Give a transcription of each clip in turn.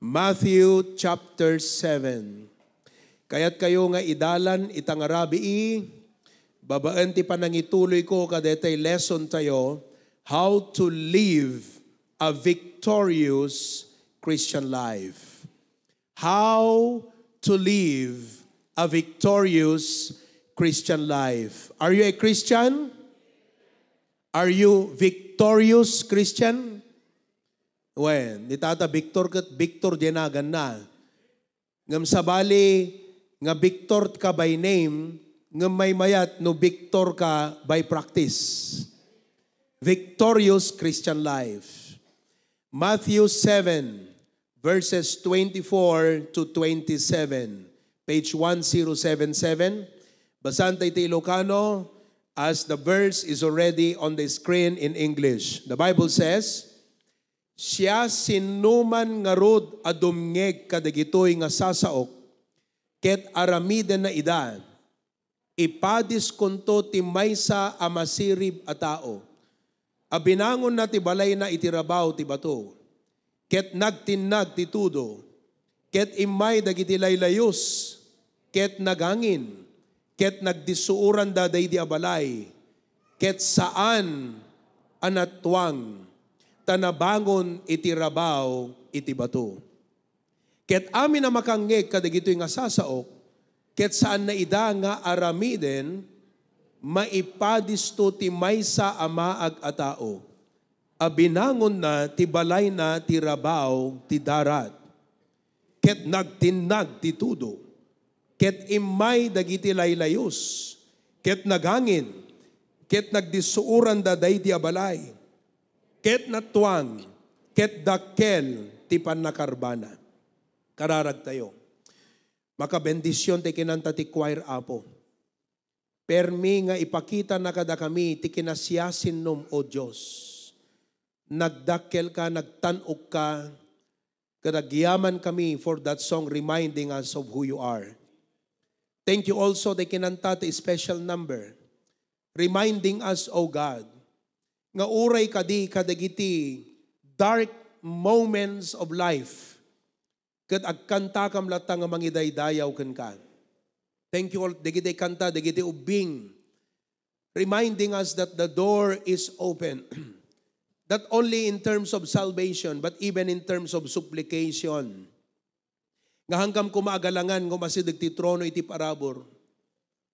Matthew chapter 7. Kaya't kayo nga idalan itang arabi babaan ti panangituloy ko kadetay lesson tayo, how to live a victorious Christian life. How to live a victorious Christian life. Are you a Christian? Are you victorious Christian? When, ni Tata Victor kat Victor dinagan na. Ngam sabali, nga Victor ka by name, ngam may mayat no Victor ka by practice. Victorious Christian life. Matthew 7, verses 24 to 27. Page 1077. Basan tayo Ilocano as the verse is already on the screen in English. The Bible says, siya sinuman nga rod adumngeg kadagitoy nga sasaok, ket aramiden na ida, ipadis kunto ti maysa a masirib a tao. Abinangon na ti balay na itirabaw ti bato, ket nagtinag ti tudo, ket imay dagiti laylayos, ket nagangin, ket nagdisuuran daday di abalay, ket saan anatwang, tanabangon itirabaw iti bato. Ket amin na makanggeg kadagitoy nga sasaok, ket saan na ida nga aramiden, maipadisto ti maysa a maag a tao. Abinangon na ti balay na tirabaw ti darat. Ket nagtinag ti tudo. Ket imay dagiti laylayos. Ket nagangin. Ket nagdisuuran daday ti abalay. Ket natwang, ket dakkel, ti panakarbana. Kararag tayo. Makabendisyon ti kinanta ti choir apo. Permi nga ipakita na kada kami ti kinasyasin num o Diyos. Nagdakkel ka, nagtanok ka, kadagyaman kami for that song reminding us of who you are. Thank you also ti kinanta ti special number. Reminding us, O God, nga uray kadi kadagiti dark moments of life ket agkanta kam lata nga mangidaydayaw ken ka. Thank you all dagiti kanta dagiti ubing reminding us that the door is open. Not only in terms of salvation but even in terms of supplication. Nga hanggang kumaagalangan ngumasidag ti trono iti parabor.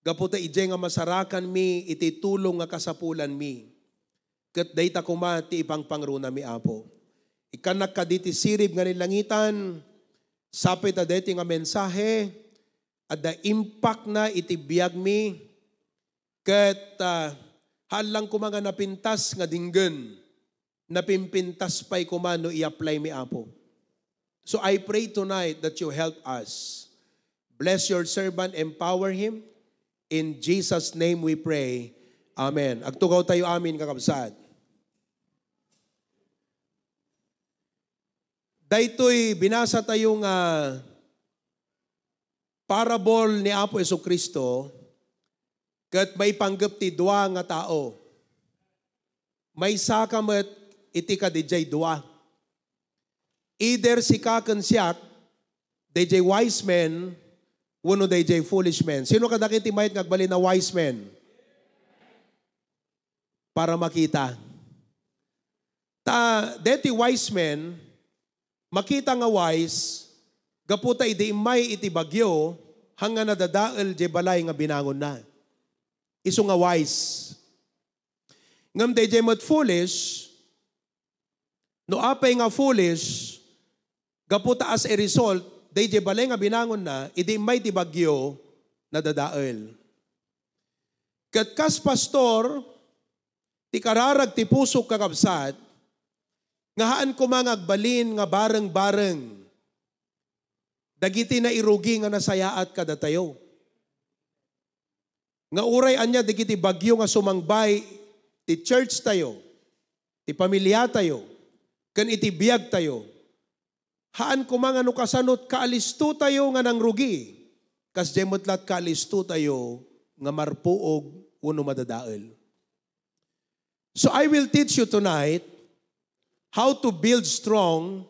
Gaputa ije nga masarakan mi iti tulong nga kasapulan mi. Ket dayta kuma ti ipangpangruna mi apo. Ikanak kaditi sirib nga nilangitan, sapit adeti nga mensahe, at the impact na iti biyag mi, ket halang kuma nga napintas nga dinggen, napimpintas pa'y kuma no i-apply mi apo. So I pray tonight that you help us. Bless your servant, empower him. In Jesus' name we pray. Amen. Agtugaw tayo amin kakabsat. Daytoy binasa tayong parable ni Apo Jesucristo ket may panggap ti dua nga tao. May sakamet iti kadijay dua. Either si kaken siak, DJ wise men, wano DJ foolish men. Sino kadakiti mayat ngagbali na wise men? Para makita. Deti wise men, makita nga wise, gaputa iti imay iti bagyo, hanga nadadael di balay nga binangon na. Isu nga wise. Ngam di mat foolish, no apay nga foolish, gaputa as a result, di balay nga binangon na, iti imay iti bagyo, nadadael. Kat kas pastor, ti kararag ti pusok kakabsat, ngahaan ko mga agbalin nga bareng-bareng, dagiti na irugi nga nasayaat kada tayo. Nga uray anya dagiti bagyo nga sumangbay, ti church tayo, ti pamilya tayo, kan iti biyag tayo. Haan ko mga nukasanot kaalisto tayo nga nang rugi, kas jemotlat kaalisto tayo nga marpuog uno madadael. So I will teach you tonight how to build strong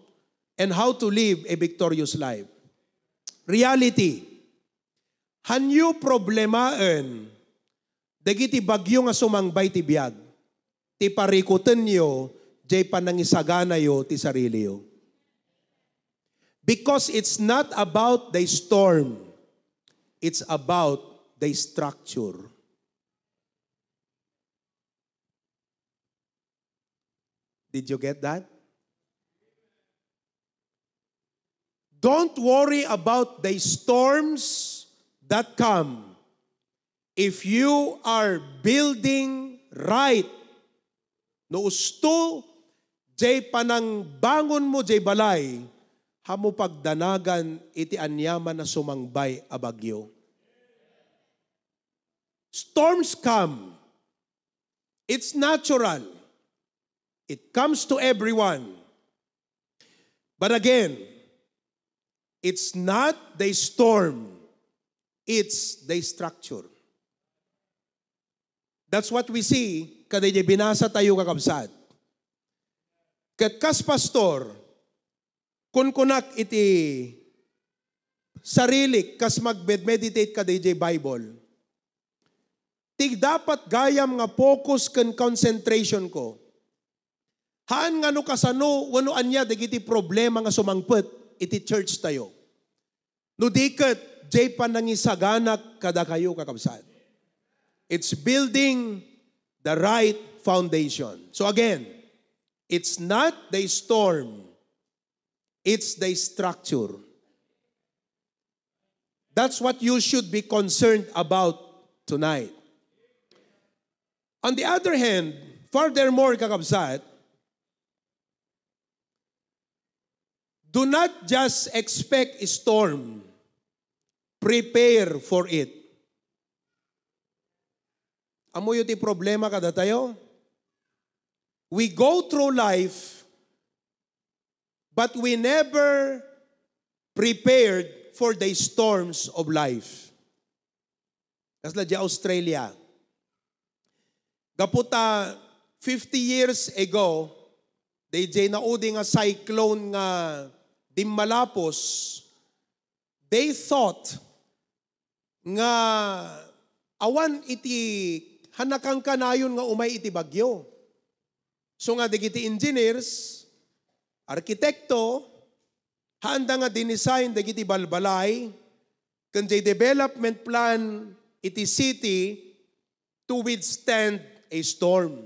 and how to live a victorious life. Reality. Hanyo problemaen, dagiti bagyo nga sumangbay ti biyag. Ti parikutan nyo, jay panangisagana yo ti sarili yo. Because it's not about the storm. It's about the structure. Did you get that? Don't worry about the storms that come. If you are building right, no usto, jay panang bangon mo, jay balay, hamo pagdanagan iti anyaman na sumangbay a bagyo. Storms come. It's natural. It comes to everyone. But again, it's not the storm. It's the structure. That's what we see kada binasa tayo kakabsat. Kat kas pastor, kun kunak iti sarili kas mag-meditate ka DJ Bible, tig dapat gayam nga focus ken concentration ko. Haan nga no kasano, wano anya dagiti problema nga sumangpet iti church tayo. No diket, jay panangisaganak kada kayo kakabsat. It's building the right foundation. So again, it's not the storm. It's the structure. That's what you should be concerned about tonight. On the other hand, furthermore, kakabsat, do not just expect a storm. Prepare for it. Amo yung ti problema kada tayo? We go through life, but we never prepared for the storms of life. Kasla di Australia. Gaputa 50 years ago, DJ naudi nga cyclone nga dimmalapos, they thought nga awan iti hanakang kanayon nga umay iti bagyo. So nga digiti engineers, arkitekto, handa nga dinesign dagiti balbalay, kanjay development plan iti city to withstand a storm.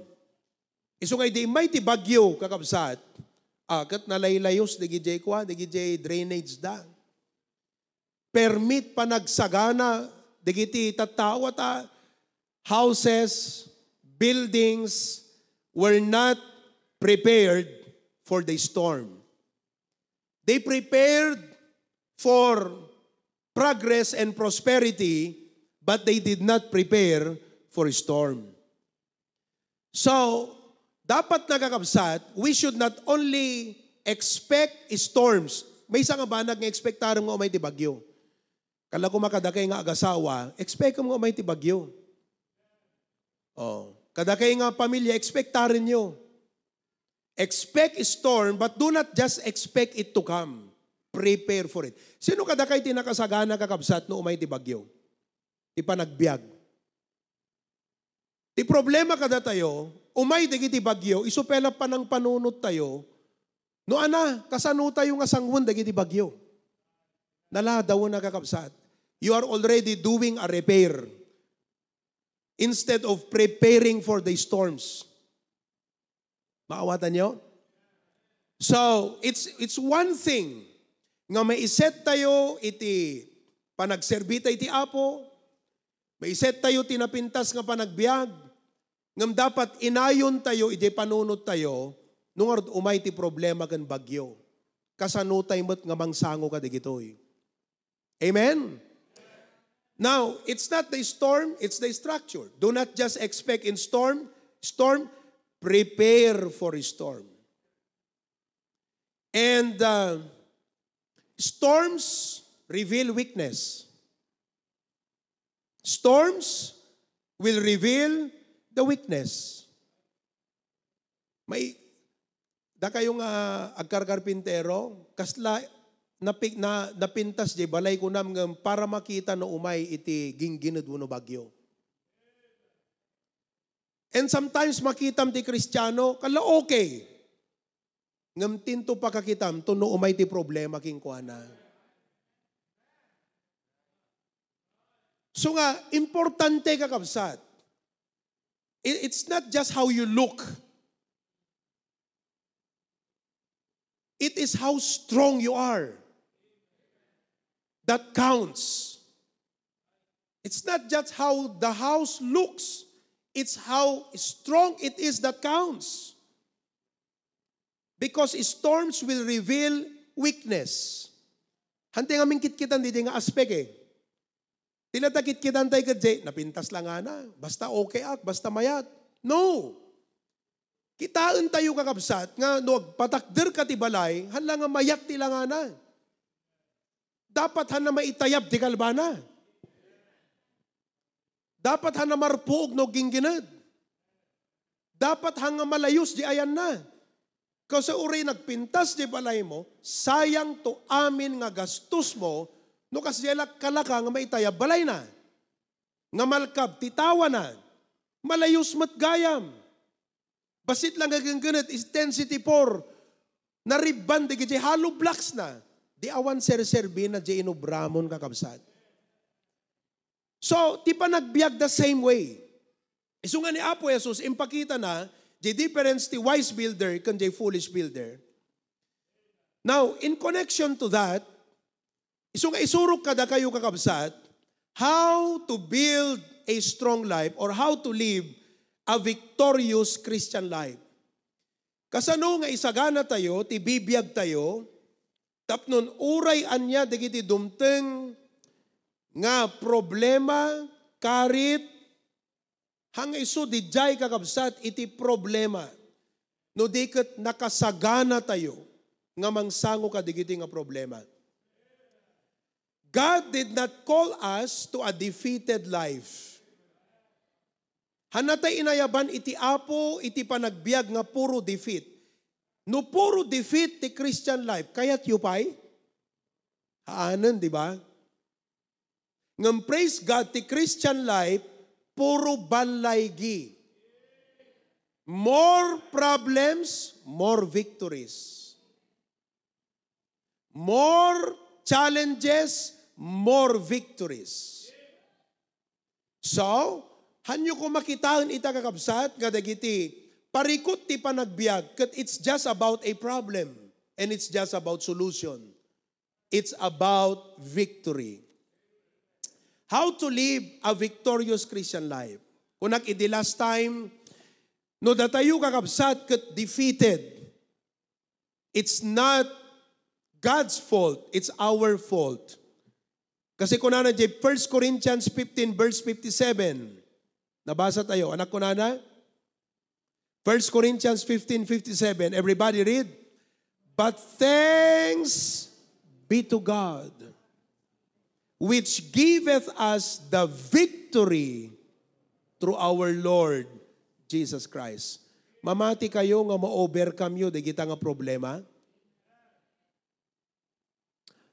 Iso nga di may ti bagyo kakabsat, kat nalaylayos digiti kwa, digiti drainage da. Permit pa nagsagana, digiti tatawa ta, houses, buildings were not prepared for the storm. They prepared for progress and prosperity, but they did not prepare for a storm. So, dapat nakakabsat, we should not only expect storms. May isa nga ba nag-expectaram nga umay ti bagyo? Kala ko makadakay nga agasawa, expect mo umay ti bagyo. Oh. Kadakay nga pamilya, expectarin nyo. Expect a storm, but do not just expect it to come. Prepare for it. Sino kadakay tinakasagana kakabsat no umay ti bagyo? Ti panagbiag. Ti problema kada tayo, umay dagiti bagyo, isupela pa ng panunot tayo, no ana, kasano tayo nga sangwon dagiti bagyo. Naladaw na kakabsat. You are already doing a repair instead of preparing for the storms. Maawatan nyo? So, it's one thing nga may iset tayo iti panagserbita iti apo, may iset tayo tinapintas nga panagbiag, ngam dapat inayon tayo iti panunot tayo, nung umay ti problema kan bagyo. Kasano tayo mo't nga mangsango ka digitoy. Amen? Now, it's not the storm, it's the structure. Do not just expect in storm, prepare for a storm. And storms reveal weakness. Storms will reveal the weakness. Da kayo nga agkarkarpintero, kasla napintas di balay ko nam ngam para makita no umay iti gingginad no bagyo. And sometimes makitam ti Kristiyano, kala okay. Ngam tinto pakakitam, to no umay ti problema king kuana. So nga, importante kakabsat. It's not just how you look. It is how strong you are. That counts. It's not just how the house looks. It's how strong it is that counts. Because storms will reveal weakness. Hante nga mingkit-kitan di nga aspek eh. Tila takit-kitan tayo kadje, napintas lang nga na. Basta okay ak, basta mayat. No. Kitaan tayo kakabsat nga no patakder ka ti balay, hala nga mayat ti lang nga na. Dapat hana maitayab ti kalbana. Dapat hana marpuog no gingginad. Dapat hanga malayos di ayan na. Kasi uri nagpintas di balay mo, sayang to amin nga gastos mo, no kasi kalaka nga maitayab balay na. Nga malkab, titawa na. Malayos mat gayam. Basit lang gagangganat is 10 4. Nariban di giti hollow blocks na. Di awan serserbi na di inubramon kakabsat. So, ti pa nagbiag the same way. Iso nga ni Apo Jesus, impakita na, the difference ti wise builder kan the foolish builder. Now, in connection to that, iso nga isurok kada kayo kakabsat, how to build a strong life or how to live a victorious Christian life. Kasano nga isagana tayo, ti bibiyag tayo, tapnon uray anya dagiti dumteng nga problema, karit, hang iso di jay kakabsat iti problema. No diket nakasagana tayo nga mangsango ka digiti nga problema. God did not call us to a defeated life. Hanatay inayaban iti Apo, iti panagbiag nga puro defeat. No puro defeat ti Christian life, kaya't yupay? Haanan, di ba? Ngam praise God, ti Christian life, puro balaygi. More problems, more victories. More challenges, more victories. So, hanyo ko makitaan ita kakabsat, kadagiti, parikot ti panagbiag, kat it's just about a problem, and it's just about solution. It's about victory. How to live a victorious Christian life. Kunak iti last time, no datayo kakabsat kat defeated. It's not God's fault, it's our fault. Kasi kunana di 1 Corinthians 15 verse 57. Nabasa tayo, anak kunana? 1 Corinthians 15:57. Everybody read. But thanks be to God, which giveth us the victory through our Lord Jesus Christ. Mamati kayo nga ma-overcome yun, di kita nga problema.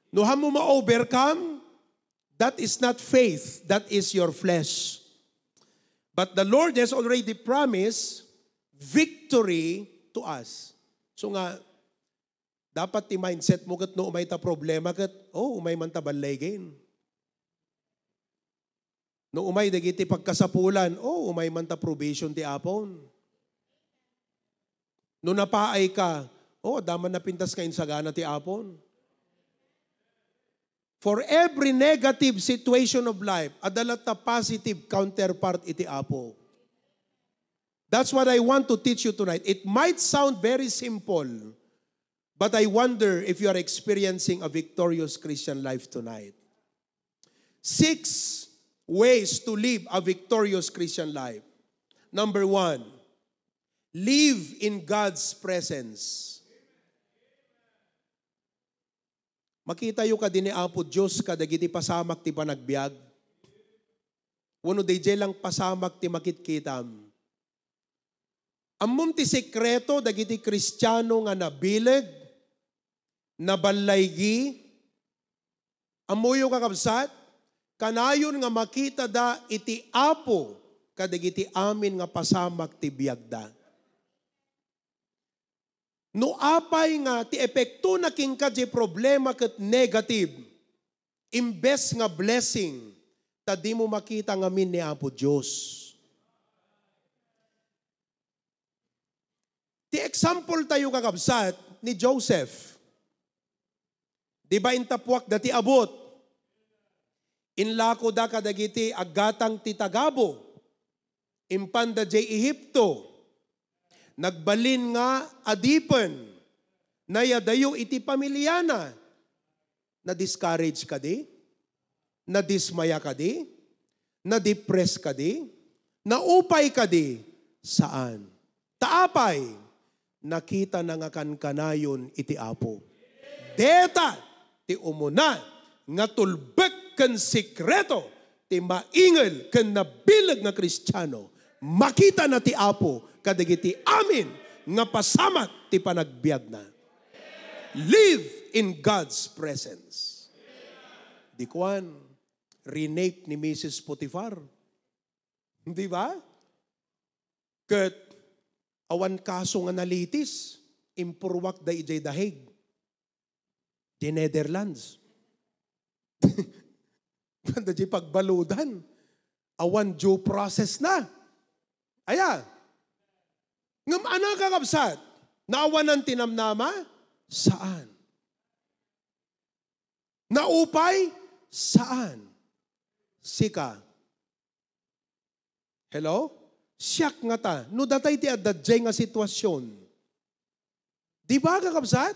No hamo ma-overcome, that is not faith, that is your flesh. But the Lord has already promised victory to us. So nga, dapat ti mindset mo kat no umay ta problema kat, umay man ta balaygain. No umay dagiti pagkasapulan, umay man ta probation ti apon. No napaay ka, daman napintas ka insagana ti apon. For every negative situation of life, adalat ta positive counterpart iti apo. That's what I want to teach you tonight. It might sound very simple, but I wonder if you are experiencing a victorious Christian life tonight. 6 ways to live a victorious Christian life. Number 1, live in God's presence. Makita yu ka din ni Apo Diyos kadagiti pasamak ti panagbiag. Wano day lang pasamak ti makitkitam. Ammom ti sekreto dagiti Kristiyano nga nabileg, nabalaygi, amuyo kakabsat, kanayon nga makita da iti Apo kadagiti amin nga pasamak ti biagda. No apay nga ti epekto na kingkad di problema ket negative, imbes nga blessing, ta di mo makita ngamin ni Apo Diyos. Ti example tayo kakabsat ni Joseph. Di ba intapwak dati abot? Inlako da kadagiti agatang titagabo. Impanda jay Ehipto. Nagbalin nga adipen. Nayadayo iti pamilyana. Na-discourage ka di? Na-dismaya ka di? Na-depress ka di? Naupay ka di? Saan? Taapay. Nakita na nga kankanayon iti Apo. Deta, ti umuna, nga tulbek kan sikreto, ti maingel kan nabilag nga Kristiyano, makita na ti Apo, kadagiti amin, nga pasamat ti panagbiag na. Live in God's presence. Di kuan, renape ni Mrs. Potiphar. Di ba? Ket, awan kaso nga nalitis, impurwak da ijay dahig. Di Netherlands. Banda di pagbaludan. Awan due process na. Aya. Ngam ana kakabsat, naawan ang tinamnama? Saan? Naupay? Saan? Sika. Hello? Siyak nga ta. No datay ti adadjay nga sitwasyon. Di ba kakabsat?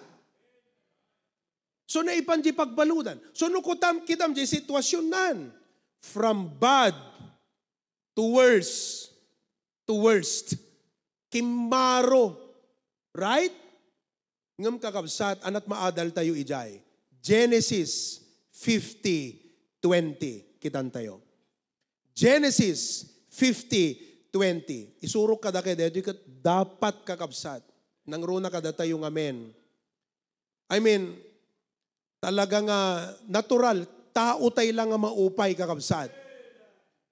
So naipan di pagbaludan. So no kutam kitam di sitwasyon nan. From bad to worse. To worst. Kimaro. Right? Ngam kakabsat, anat maadal tayo ijay. Genesis 50:20. Kitan tayo. Genesis 50:20. Isurok kada kay dapat kakabsat. Nang runa kada tayo ng amen. I mean, talaga nga natural, tao tayo lang nga maupay kakabsat.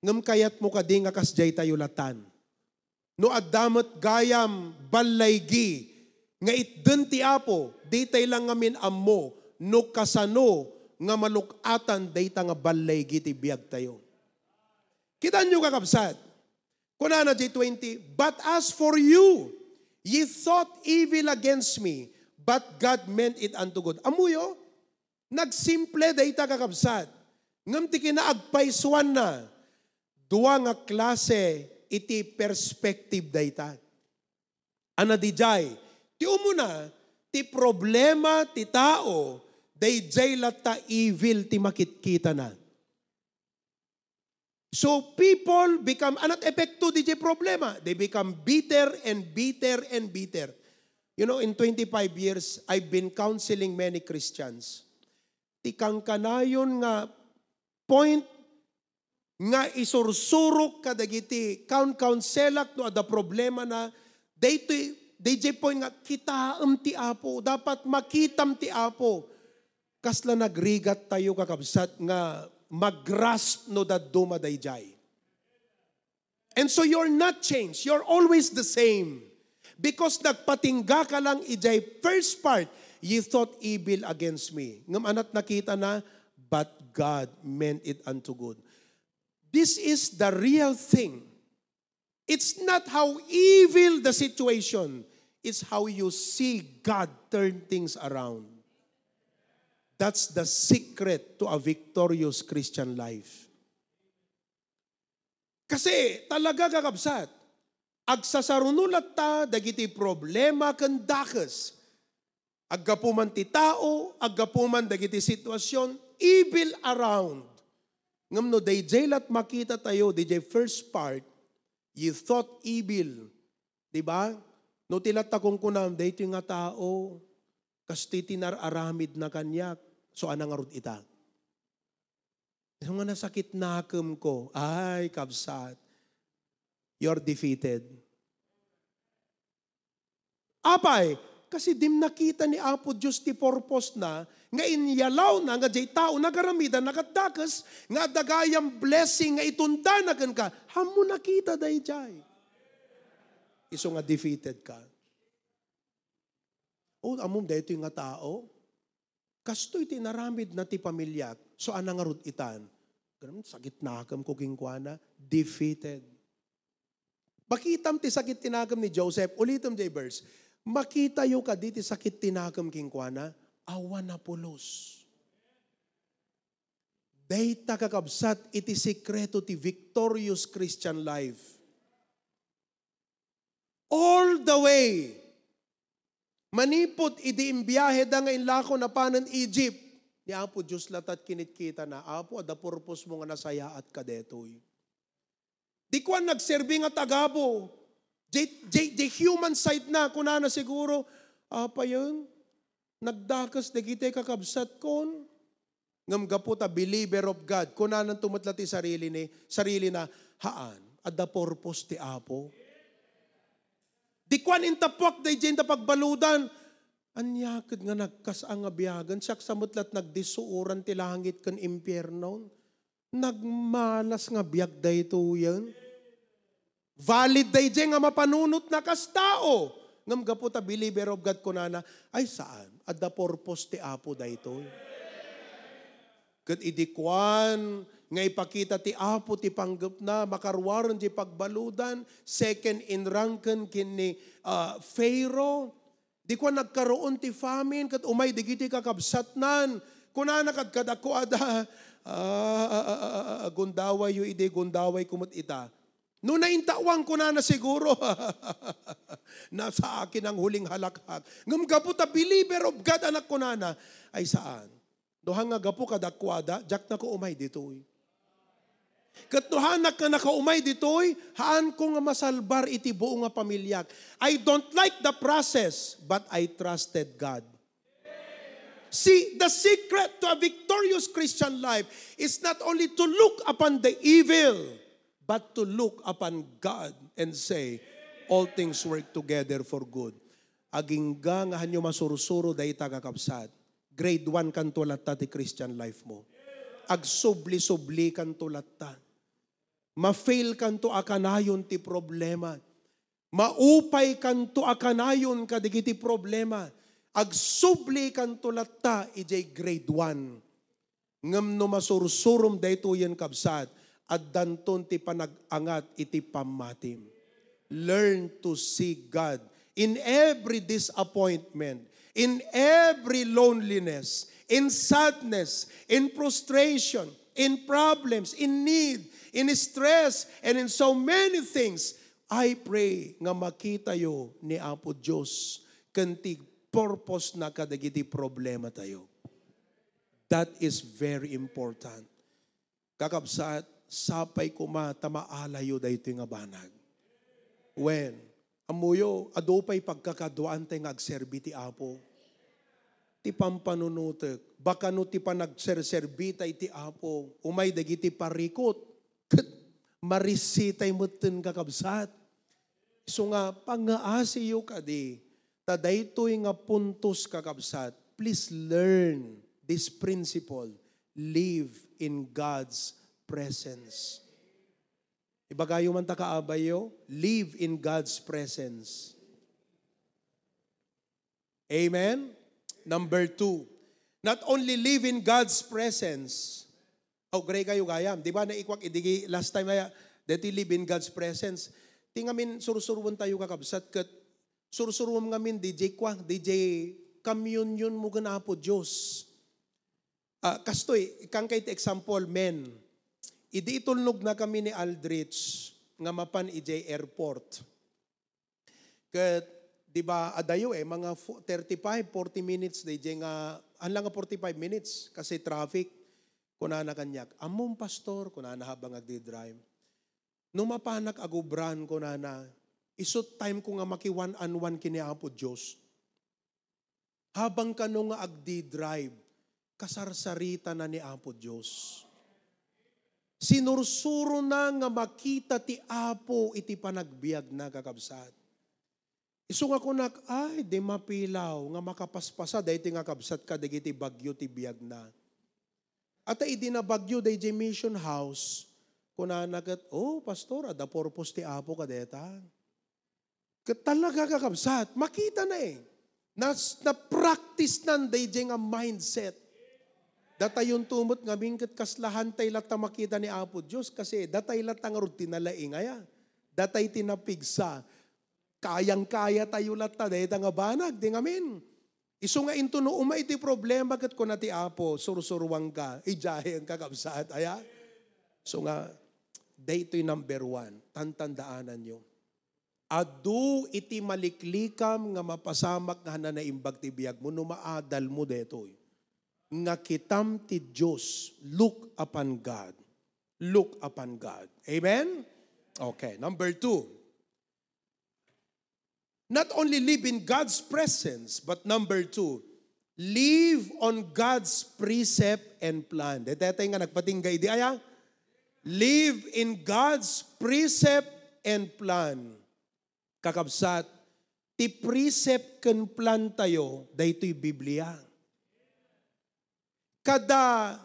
Ngam kayat mo ka di nga kasjay tayo latan. No addamat gayam balaygi, nga itden ti Apo, di tayo lang ngamin ammo, no kasano nga malukatan, day ta nga balaygi ti biyag tayo. Kitan nyo kakabsat. Kunana J20, but as for you, ye thought evil against me, but God meant it unto good. Amuyo, nagsimple dayta kakabsat. Ngam ti kinaagpaiswan na, duwa nga klase iti perspective dayta. Ana dijay, ti umuna, ti problema ti tao, dayjay lata evil ti makitkita na. So people become, anat epekto di problema. They become bitter and bitter and bitter. You know, in 25 years, I've been counseling many Christians. Tikang kanayon nga point nga isursurok kadagiti counselak no ada problema na they point nga kitaam ti Apo, dapat makitam ti Apo. Kasla nagrigat tayo kakabsat nga mag-grasp no daduma dayjay. And so you're not changed. You're always the same. Because nagpatingga ka lang ijay first part, ye thought evil against me. Ngam anat nakita na, but God meant it unto good. This is the real thing. It's not how evil the situation, it's how you see God turn things around. That's the secret to a victorious Christian life. Kasi talaga kakabsat, agsasarunulat ta dagiti problema ken dakes. Aggapuman ti tao, aggapuman dagiti sitwasyon, evil around. Ngam no dayjay lat makita tayo, dayjay first part, you thought evil. Diba? No tilat takong kunam, dayjay nga tao, kasti tinararamid na kanyak. So anang arut ita? Nga nasakit na akam ko, ay kabsat, you're defeated. Apay, kasi dim nakita ni Apo Diyos ti purpose na, nga inyalaw na, nga jay tao nagaramidan, nakadakas, nga dagayang blessing, nga itundanagan ka, hamo nakita day jay. Iso nga defeated ka. O, amom da ito yung nga tao, kasto'y tinaramid na ti pamilyak, so anang arut itan, ganun, sakit nakam ko kingkwana, defeated. Bakitam ti sakit tinagam ni Joseph, ulitam jay verse, makita yu ka di ti sakit tinagam kingkwana, awan na pulos. Dayta kakabsat iti sekreto ti victorious Christian life. All the way, manipot idi imbiyahe da nga inlako na panan Egypt. Ni Apo Diyos latat kinitkita na, Apo, ada purpose mo nga nasaya at kadetoy. Di ko nagserbi nga tagabo. The human side na, kuna na siguro, apa yun? Nagdakas na kita kakabsat kon. Ngam gaputa, believer of God. Kuna nang tumatlati sarili na, haan, ada purpose ti Apo. Di kwan intapwak day dyan ta pagbaludan. Anyakid nga nagkas ang abiyagan. Siyak samutlat nagdisuuran ti langit kan impyernon. Nagmalas nga biyag day ito yan. Valid day dyan nga mapanunot na kas tao. Ngam gaputa believer of God kunana. Ay saan? Adda purpose ti Apo day ito. Kat idikwan nga ipakita ti Apo ti panggap na makarwaran ti pagbaludan, second in ranken kini Pharaoh, di ko nagkaroon ti famine, kat umay digiti kakabsatnan, kuna nakadkadako ada, gundaway yu ide, gundaway kumot ita. No naintawang ko na siguro, nasa akin ang huling halakhak. Ngam gapu ta believer of God anak ko na, ay saan? Dohang nga gapu kadakwada, jak na ko umay ditoy. Katuhanak na nakaumay ditoy, haan ko nga masalbar iti buo nga pamilyak. I don't like the process, but I trusted God. See, the secret to a victorious Christian life is not only to look upon the evil, but to look upon God and say, all things work together for good. Agingga nga hanyo masurusuro dahi tagakapsat. Grade 1 kan tulat ta ti Christian life mo. Agsubli-subli kan tulat ta. Ma-fail kan to akanayon ti problema. Maupay kan to akanayon kadigiti problema. Agsubli kan tulat ta ijay grade 1. Ngam no masursurum dayto yan kabsat. At danton ti panag-angat iti pamatim. Learn to see God in every disappointment, in every loneliness, in sadness, in frustration, in problems, in need, in stress, and in so many things. I pray nga makita yo ni Apo Diyos kanti purpose na kadagiti problema tayo. That is very important. Kakabsat, sapay kuma tamaalayo dayto nga banag. When amuyo adupay pagkakaduan tay nga agserbi ti Apo. Ti pampanunutek baka no ti panagserserbi tay ti Apo umay dagiti parikot ket marisitay metten kakabsat. So nga pangaasiyo kadi ta daytoy nga puntos kakabsat. Please learn this principle. Live in God's presence. Ibagayo man ta kaabayo, live in God's presence. Amen? Number 2, not only live in God's presence. Gray kayo gayam. Di ba naikwak idigi last time na that you live in God's presence. Tingamin surusuruan tayo kakabsat kat surusuruan ngamin DJ kwang, DJ communion mo gana po Diyos. Kastoy, kang kahit example, men, idi itulnog na kami ni Aldrich nga mapan ijay airport. Kat, di ba, adayo mga 35-40 minutes, DJ nga, anlang nga 45 minutes, kasi traffic, kunana kanyak. Among pastor, kunana habang agdi-drive. Nung mapanak agubran, kunana, isot time ko nga maki one-on-one kiniapo Diyos. Habang kanong nga agdi-drive, kasarsarita na ni Apo Diyos. Sinursuro na nga makita ti Apo iti panagbiag na kakabsat. Iso nga kunak, ay, di mapilaw, nga makapaspasa, dahil nga kabsat ka, dagiti bagyo ti biyag na. At ay di na bagyo, dahil mission house, kunanagat, oh, pastor, the purpose ti Apo ka deta. Talaga kakabsat, makita na eh. Na-practice nan, dahil nga mindset. Datay yung tumot nga mingkat kaslahan tay lat makita ni Apo Diyos, kasi datay lat ang rutina laingaya. Datay tinapigsa. Kayang-kaya tayo lata, dahil nga banag, di ngamin. Iso nga into no, iti problema kat ko na ti Apo, sursuruang ka, ijahe ang kakabsaat, aya? So nga, day ito'y number 1, tantandaanan nyo. Adu iti maliklikam nga mapasamak nga nanaimbag ti biyag mo, no maadal mo detoy. Nga kitam ti Diyos, look upon God. Look upon God. Amen? Okay, number 2. Not only live in God's presence, but number 2, live on God's precept and plan. Dito nga nagpatinggay di aya. Live in God's precept and plan. Kakabsat, ti precept ken plan tayo, daytoy Biblia. Kada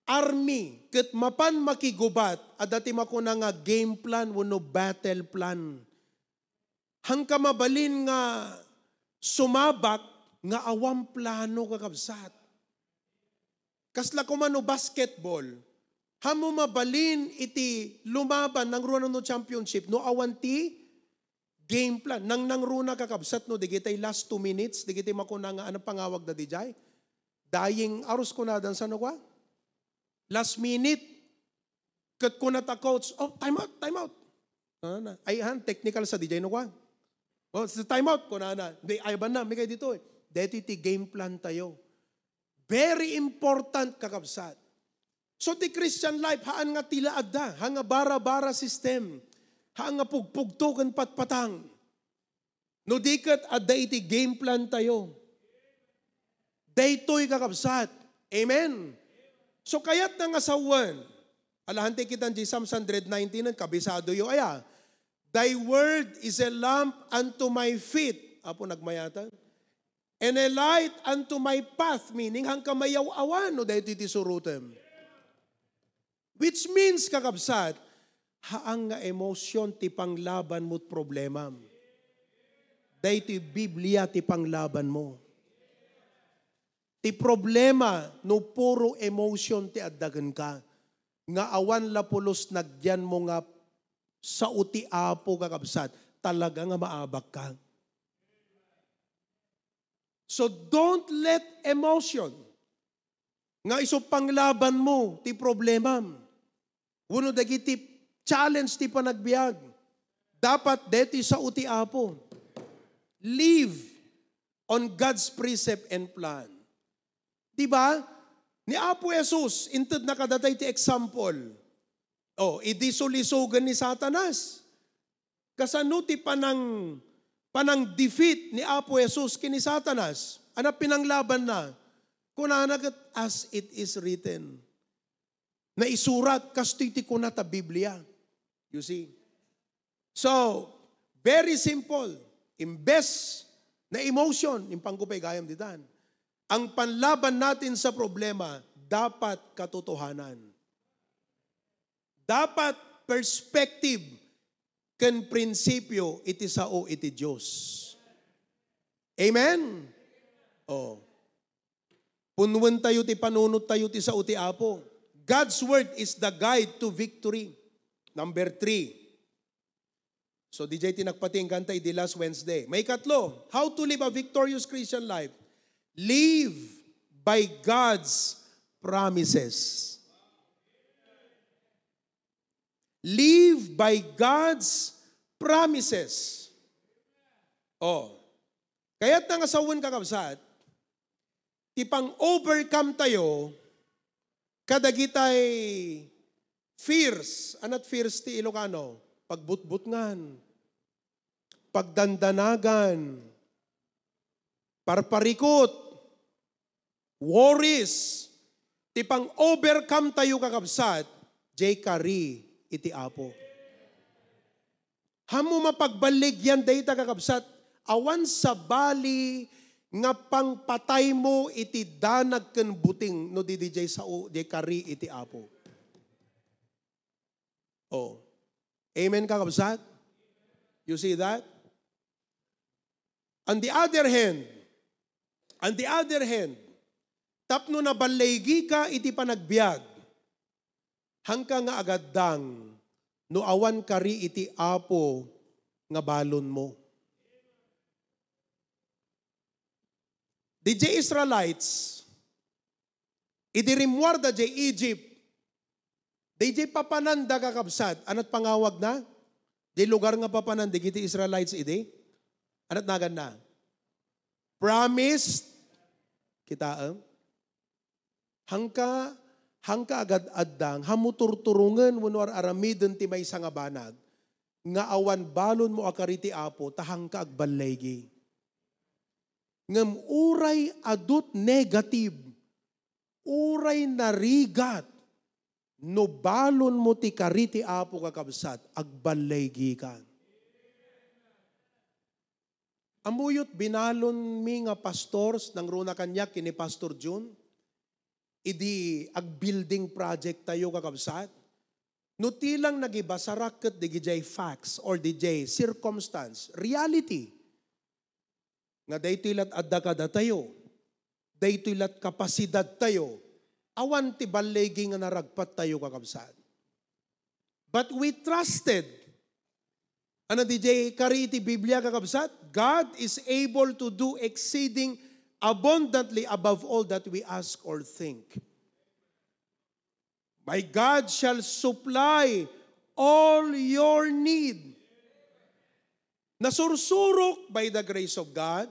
army, ket mapan makigubat, adati makuna nga game plan, wano battle plan. Hangka mabalin nga sumabak nga awam plano kakabsat. Kasla kumano basketball, hamo mabalin iti lumaban ng Runa no Championship, no awanti game plan. Nang runa kakabsat no, digitay last 2 minutes, digitay makuna nga anong pangawag na dijay. Daying aros ko na dan sa no kwa? Last minute, kat ko na ta coach, oh time out. Ay technical sa DJ no kwa? Oh, sa time out ko na. Di ay ba na, may kayo dito eh. Dito iti game plan tayo. Very important kakabsat. So ti Christian life, haan nga tila adda, haan nga bara-bara system, haan nga pugpugtukan patpatang. No dikat adda iti game plan tayo. Daytoy kakabsat. Amen. So kayat na nga sawan, alahante kita di Psalm 119, kabisado yo aya. Thy word is a lamp unto my feet. Apo nagmayatan. And a light unto my path. Meaning, hang kamayaw-awan no dahil iti surutem. Which means, kakabsat, haang nga emosyon ti panglaban mo't problema. Dahil iti Biblia ti panglaban mo. Ti problema no puro emotion ti addagan ka. Nga awan lapulos nagyan mo nga sa uti Apo kakabsat, talaga nga maabak ka. So don't let emotion nga iso panglaban mo ti problema. Uno dagiti challenge ti panagbiag. Dapat deti sa uti Apo. Live on God's precept and plan. Diba? Ni Apo Jesus, inted nakadatay ti example. Oh, idisolisugan ni Satanas. Kasano ti panang defeat ni Apo Jesus kini Satanas. Ano pinanglaban na? Kunanagat as it is written. Na isurat kastiti ko na ta Biblia. You see? So, very simple. Imbes na emotion, impangkupay gayam ditan. Ang panlaban natin sa problema, dapat katotohanan. Dapat perspective ken prinsipyo iti sao iti Diyos. Amen? Oh. Punwen tayo ti panunot tayo ti sao ti Apo. God's word is the guide to victory. Number 3. So DJ tinagpating kantay di last Wednesday. May katlo, how to live a victorious Christian life. Live by God's promises. Live by God's promises. Oh. Kaya't nga sawan kakabsat, tipang overcome tayo, kadagitay fears. Anat fears ti Ilocano? Pagbutbutngan, pagdandanagan, parparikot, worries. Tipang overcome tayo kakabsat, Jay Kari, iti Apo. Hamo mapagbalig yan dayta kakabsat, awan sa bali nga pangpatay mo iti danag ken buting no di DJ sao di kari iti Apo. Oh. Amen ka kabsat? You see that? On the other hand, tapno na balaygi ka iti panagbiag, hangka nga agaddang, no awan kari iti Apo nga balon mo. DJ Israelites, iti rimwarda di Egypt, DJ papananda kakabsat, anat pangawag na? Di lugar nga papananda, iti Israelites iti? Anat nagan na? Promised, kita hangka agad addang, hamuturturungan wenno aramiden ti maysa nga banag, nga awan balon mo akariti Apo, tahangka agbalaygi. Ngem uray adut negative, uray narigat, no balon mo ti kariti Apo kakabsat, agbalaygi ka. Amuyot binalon mi nga pastors, nang runa kanyak kini Pastor June, idi ag-building project tayo kakabsat, no tilang nagibasarak ket digijay facts or dijay circumstance, reality, nga daytoy lat adda kada tayo, daytoy lat kapasidad tayo, awan ti balaygi nga naragpat tayo kakabsat. But we trusted, ano DJ kari iti Biblia kakabsat, God is able to do exceeding abundantly above all that we ask or think. My God shall supply all your need. Nasursurok by the grace of God,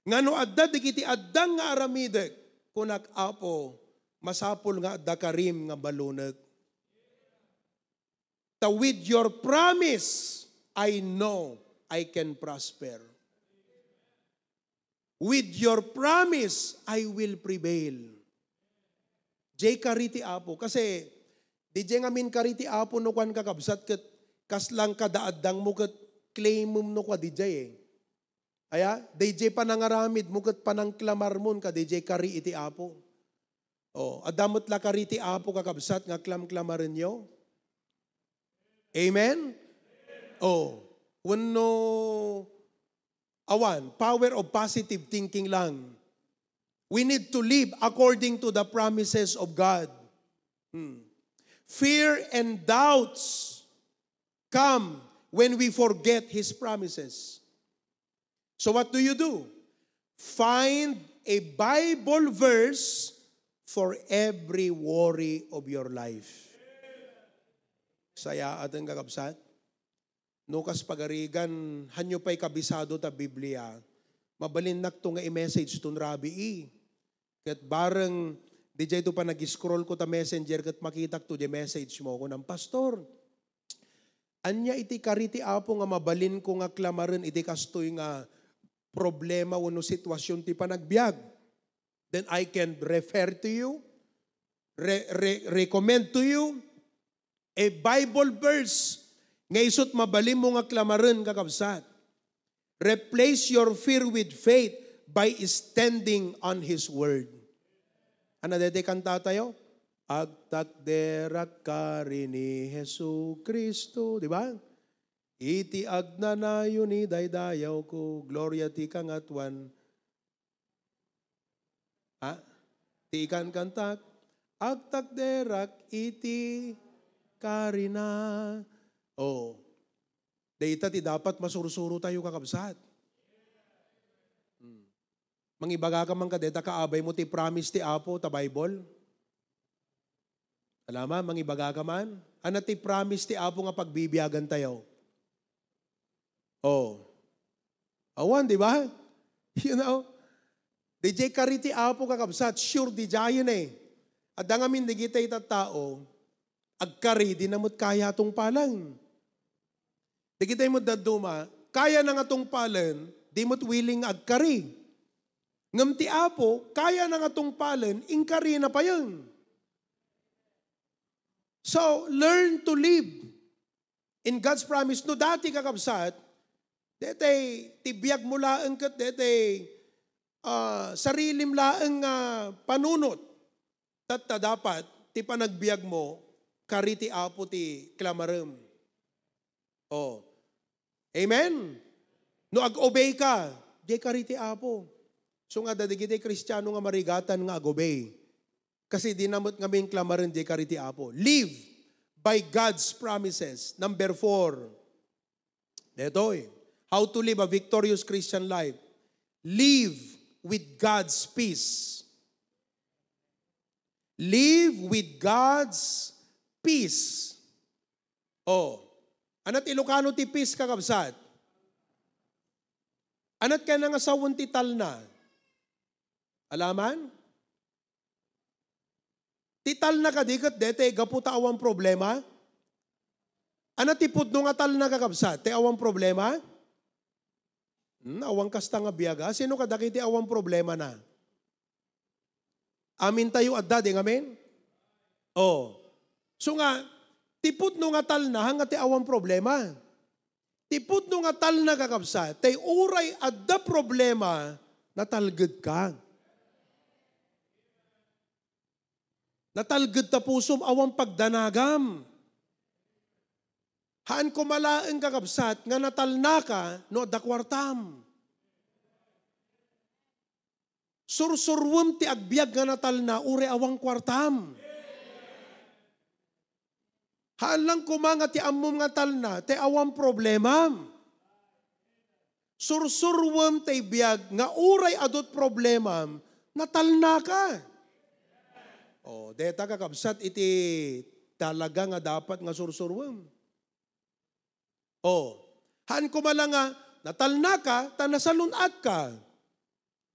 ngano adda digiti addang nga aramidek, kunak Apo, masapol nga adda karim nga baluneg. Ta with your promise, I know I can prosper. With your promise, I will prevail. Jay kariti Apo, kasi di jay ngamin kariti Apo no kwan kakabsat ket kaslang kadaaddang mo ket claimum no kwa DJ Aya, DJ panangaramid mo ket panangklamar mon ka DJ kari iti Apo. Oh, adamot la kari iti Apo kakabsat nga klam-klamarin nyo. Amen? Oh, wenno awan, power of positive thinking lang. We need to live according to the promises of God. Fear and doubts come when we forget His promises. So what do? Find a Bible verse for every worry of your life. Saya ating kakabsat. Nukas pagarigan, hanyo pa'y kabisado ta Biblia, mabalinak to nga i-message to rabi Kat bareng, di jay to pa nag-scroll ko ta messenger, kat makitak to di message mo ko ng pastor. Anya iti kariti Apo nga mabalin ko nga klamarin, iti kastoy nga problema wano sitwasyon ti panagbiag. Then I can refer to you, recommend to you a Bible verse nga isot mabalim mo nga klamarin kakabsat. Replace your fear with faith by standing on His word. Ano dede kanta tayo? Agtakderak kari ni Jesu Kristo, di ba? Iti agnanayo ni daydayaw ko, gloria ti kangatwan. Ti ikan kantak, agtakderak iti karina. Oh, dayta ti dapat masursuro tayo kakabsat. Mangibaga ka man kadeta kaabay mo ti promise ti Apo ta Bible. Alama, mangibaga ka man. Ano ti promise ti Apo nga pagbibiyagan tayo? Oh. Awan, di ba? You know, di jay kari ti Apo kakabsat, sure di jayan At dangamin di kita itatao, agkari, di namot kaya atong palang. Di kita mo daduma, kaya na nga tong palan, di mo't willing agkari. Ngam ti Apo, kaya na nga tong palan, ingkari na pa yun. So, learn to live in God's promise. No dati kakabsat, Detay, tibiyag mo laeng kat, detay, sarilim laeng panunot. Tatta dapat, ti panagbiag mo, kariti apo ti klamarem. Oh. Amen? No ag-obey ka, di kariti apo. So nga dadigiti Kristiyano nga marigatan nga ag-obey. Kasi dinamot nga may klamaran di kariti apo. Live by God's promises. Number 4. Detoy. How to live a victorious Christian life. Live with God's peace. Live with God's peace. Oh. Anat Ilocano ti peace kakabsat? Anat ka na nga sawon ti tal na? Alaman? Tital na kadikat dete, gaputa awang problema? Anat tipod nung atal na kakabsat, te awang problema? Awang kasta nga biyaga. Sino kadakiti awang problema na? Amin tayo adda, di ngamin? Oh. So nga, tipod nung atal na, hanga ti awang problema. Tipod nung atal na kakabsat, te uray adda problema, natalged ka. Natalged ta pusom awang pagdanagam. Haan ko malaeng kakabsat nga natalna ka no dakwartam. Sursurwem ti agbyag nga natalna ure awang kwartam. Haan lang kumanga ti ammom nga talna ti awang problema. Sursurwem ti biyag nga uray adot problema natalna ka. Oh, deta kakabsat iti talaga nga dapat nga sursurwem. Oh, haan ko malanga, natalna ka, tanasalunat ka.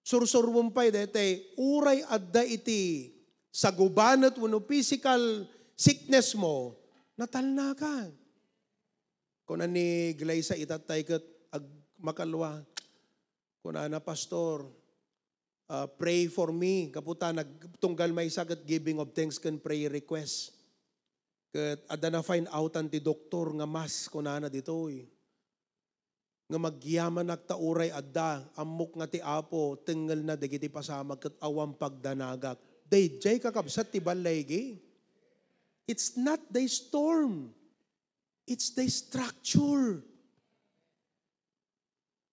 Sursurwem pa'y dete, uray adda iti sa gubanat wano physical sickness mo, natalna ka. Kung ni Glaysa itatay kat ag makalwa, kung na pastor, pray for me. Kaputa, nagtunggal may sagat giving of thanks kan prayer request. Kat ada na find out ti doktor nga mas kunana dito nga magyaman nagtauray adda amok nga ti apo tengal na dagiti pasamag kat awang pagdanagak. Dayjay kakabsat ti balaygi. It's not the storm. It's the structure.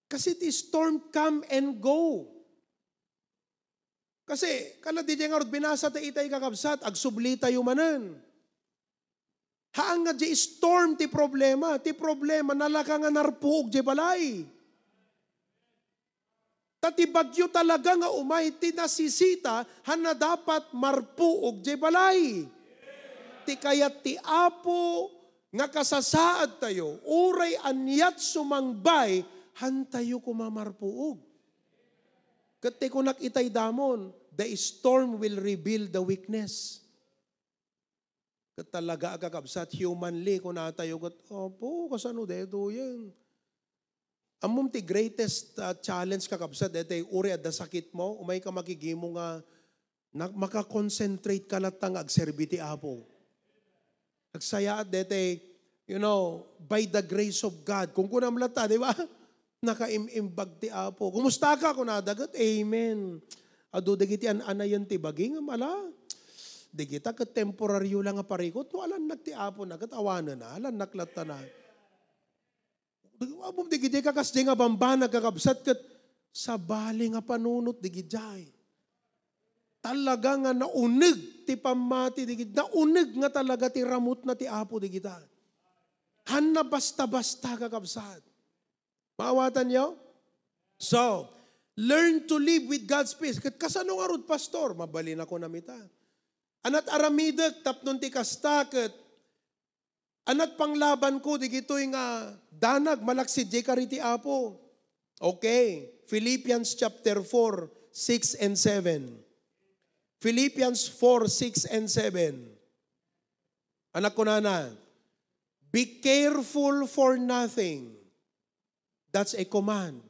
Kasi ti storm come and go. Kasi kala di nga binasa ta itay kakabsat agsubli tayo manan. Haan nga di storm ti problema. Ti problema nalaka nga narpuog di balay. Tati bagyo talaga nga umay ti nasisita hana dapat marpuog di balay. Ti kayat ti apo nga kasasaad tayo. Uray anyat sumangbay han tayo kumamarpuog. Kati ko nakitay damon, the storm will reveal the weakness. Talaga agakabsat humanly kung natayo kat, opo, kasano dedo yan. Amom ti greatest challenge kakabsat, dete, uri at sakit mo, umay ka makigimo nga, makakonsentrate ka latang agserbiti apo. Agsaya at dete, by the grace of God, kung kunam lata, di ba? Naka-imbag ti apo. Kumusta ka kung nadagat? Amen. Ado dagiti anayan ti baging, mala. Di kita kat temporaryo lang nga parikot, no alam nagtiapo na, kat awanan na, alam naklata na. Abom di giti kakas di nga bamba nagkakabsat kat sa bali nga panunot di gijay. Talaga nga naunig ti pamati di giti, naunig nga talaga ti ramot na ti apo di kita. Hanna basta-basta kakabsat. Maawatan niyo? So, learn to live with God's peace. Kat kasano nga rod, pastor? Mabalin ako namita. Anat aramidak, tapnon ti kastaket. Anat panglaban ko, di gito'y nga danag, malaksid, di kariti apo. Okay, Philippians chapter 4, 6 and 7. Philippians 4, 6 and 7. Anak ko na. Be careful for nothing. That's a command.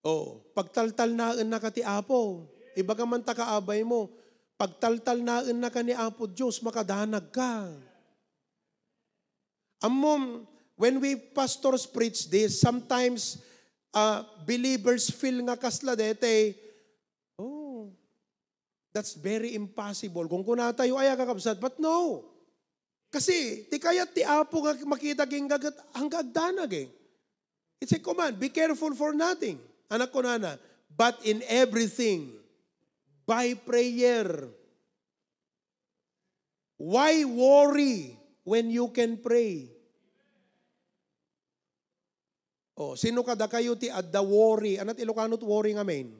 Oh, pagtaltal na kati apo. Iba ka man takaabay mo. Pagtaltal na ka ni Apo Diyos, makadanag ka. Amom, when we pastors preach this, sometimes believers feel nga kasla dete, oh, that's very impossible. Kung kuna tayo ay kakabsat, but no. Kasi, ti kayat ti apo nga makita king gagat hanggang agdanag eh. It's a command, be careful for nothing. Anak ko nana, but in everything, by prayer. Why worry when you can pray? Oh, sino kada kayo ti adda worry? Anat Ilocanot worry nga main?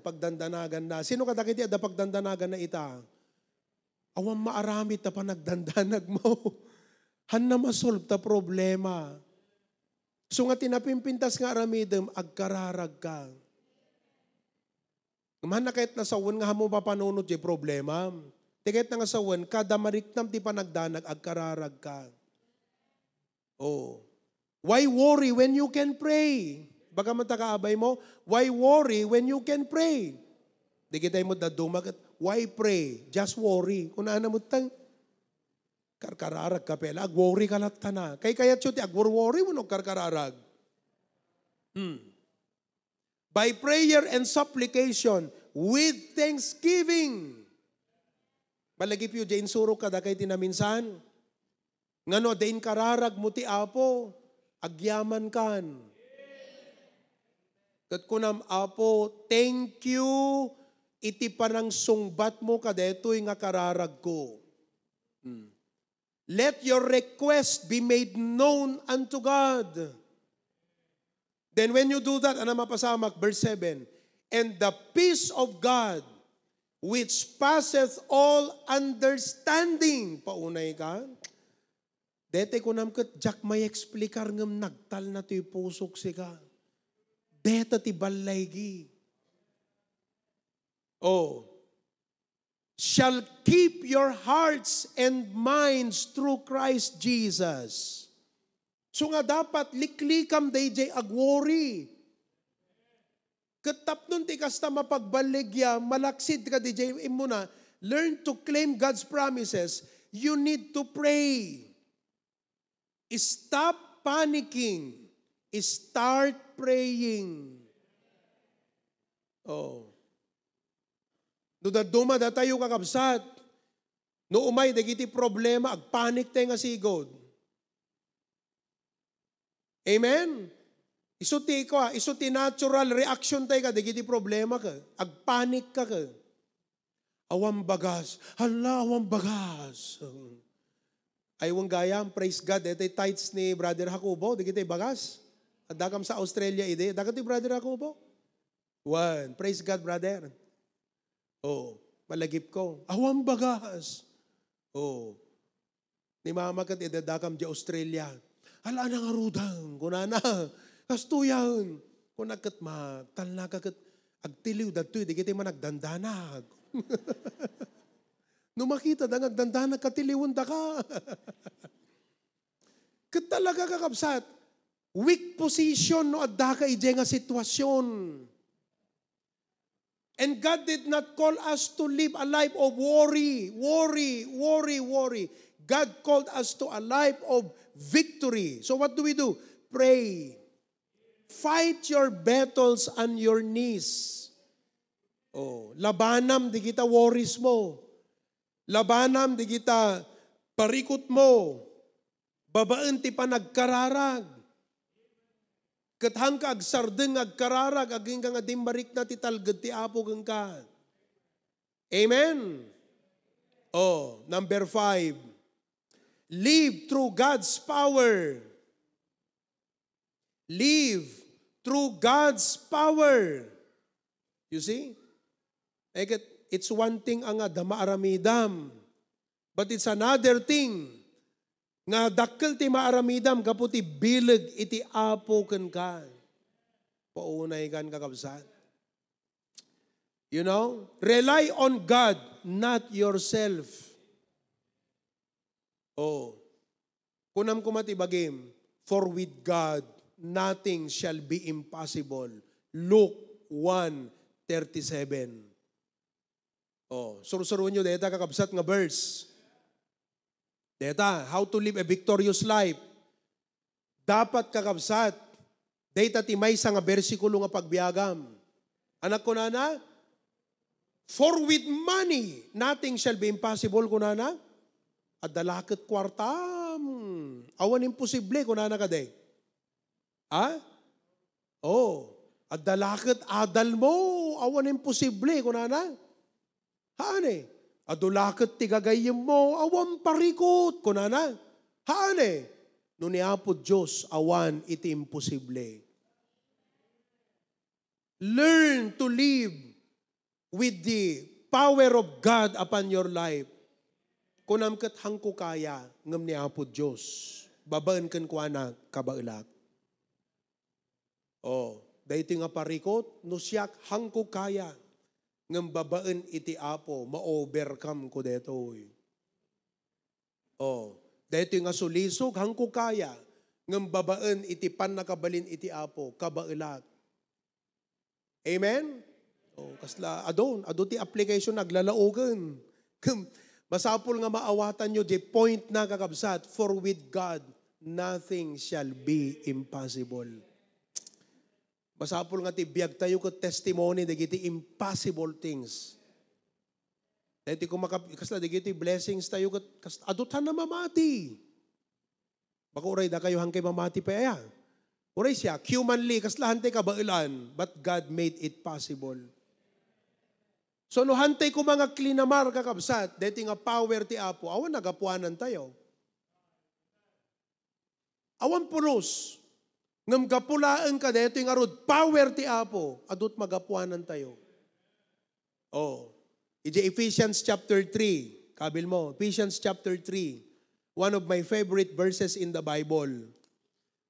Pagdandanagan na. Sino kada kayo ti adda pagdandanagan na ita? Awang maaramit na pa nagdandanag mo. Han na masolve ta problema. So nga tinapimpintas nga aramidem, agkararag ka. Man na kahit nasawan nga mo papanunod yung problema. Kahit na nasawan, kada mariknam ti pa nagdanag, agkararag ka. Oh. Why worry when you can pray? Baga matakaabay mo, why worry when you can pray? Di kita mo dadumagat, why pray? Just worry. Kung na mo tang, karkararag ka pela, ag-worry ka lahat na. Kaya tiyoti, ag-worry mo no karkararag. By prayer and supplication, with thanksgiving. Balagip yu, Jane Suro kada kay tinaminsan. Ngano, dain kararag mo ti apo, agyaman kan. Kat kunam apo, thank you, iti parang sungbat mo kadetoy nga kararag ko. Let your request be made known unto God. Then when you do that, ano mapasamak? Verse 7, and the peace of God, which passeth all understanding. Paunay ka? Dete ko namkat, jak may eksplikar ngam nagtal na to'y pusok si ka. Deta ti balaygi. Oh, shall keep your hearts and minds through Christ Jesus. So nga dapat liklikam dayjay agwori. Katap nun ti kasta mapagbaligya, malaksid ka dayjay imuna, learn to claim God's promises. You need to pray. Stop panicking. Start praying. Oh. Duma da tayo kakabsat. No umay, dagiti problema, agpanik tayo nga sigod. Amen? Isuti natural reaction tayo ka, dagiti problema ka. Agpanik ka ka. Awang bagas. Hala, awang bagas. Aywang gayam, praise God. Ito tithes ni Brother Jacobo, dagiti bagas. At dakam sa Australia, ide. Dagat ni Brother Jacobo. One. Praise God, brother. Oh, malagip ko. Awang bagas. Oh. Ni mama kat idadakam di Australia. Hala na nga rudang. Kunana. Kastuyan. Kung nagkat magtal na kakat. Agtiliw datoy. Di kita managdandanag. Nung makita da nagdandanag katiliwan da ka. Kat talaga kakabsat. Weak position no adda ka ije nga sitwasyon. And God did not call us to live a life of worry. God called us to a life of victory. So what do? Pray. Fight your battles on your knees. Oh, labanam di kita worries mo. Labanam di kita parikot mo. Babaan ti pa nagkararag. Kathang ka agsardeng agkararag, aging ka nga dimbarik na titalgad ti apo kang ka. Amen? Oh, number 5. Live through God's power. Live through God's power. You see? It's one thing ang dama aramidam. But it's another thing nga dakkel ti maaramidam kaputi bileg iti apo ken ka. Paunay kan kakabsat. You know, rely on God, not yourself. Oh. Kunam kumatibagim, for with God nothing shall be impossible. Luke 1:37. Oh, surusuruan nyo deta kakabsat nga verse. Deta, how to live a victorious life. Dapat kakabsat, data ti may nga bersikulo nga pagbiagam. Anak ko na, for with money, nothing shall be impossible ko na. At dalakit kwartam. Awan imposible ko na ka day. Ha? Oh. At dalakit adal mo. Awan imposible ko na. Haane? At dalakit tigagayim mo. Awan parikot ko na. Haane? Nuniapod Diyos, awan iti imposible. Learn to live with the power of God upon your life. Kunam kat hangko kaya ngam ni Apo Diyos. Babaan kan kwa na kabailak. Oh, dahito nga parikot, no siyak hangko kaya ngam babaan iti Apo, ma-overcome ko detoy. Oh, dahito nga sulisog hangko kaya ngam babaan iti pan nakabalin iti Apo, kabailak. Amen? Oh, kasla adon ti application naglalaogan. Masapol nga maawatan nyo, the point na kakabsat, for with God, nothing shall be impossible. Masapol nga ti biyag tayo ko testimony, dagiti impossible things. Dahiti ko kasla, dagiti blessings tayo ko, adutan na mamati. Baka uray da kayo hangkay mamati pa ya. Uray siya, humanly, kasla hantay kabailan, but God made it possible. So no hantay ko mga klinamar kakabsat, deti nga power ti Apo, awan nagapuanan tayo. Awan pulos, ngam gapulaan ka deti nga rod, power ti Apo, adut magapuanan tayo. Oh, iti Ephesians chapter 3, kabil mo, Ephesians chapter 3, one of my favorite verses in the Bible.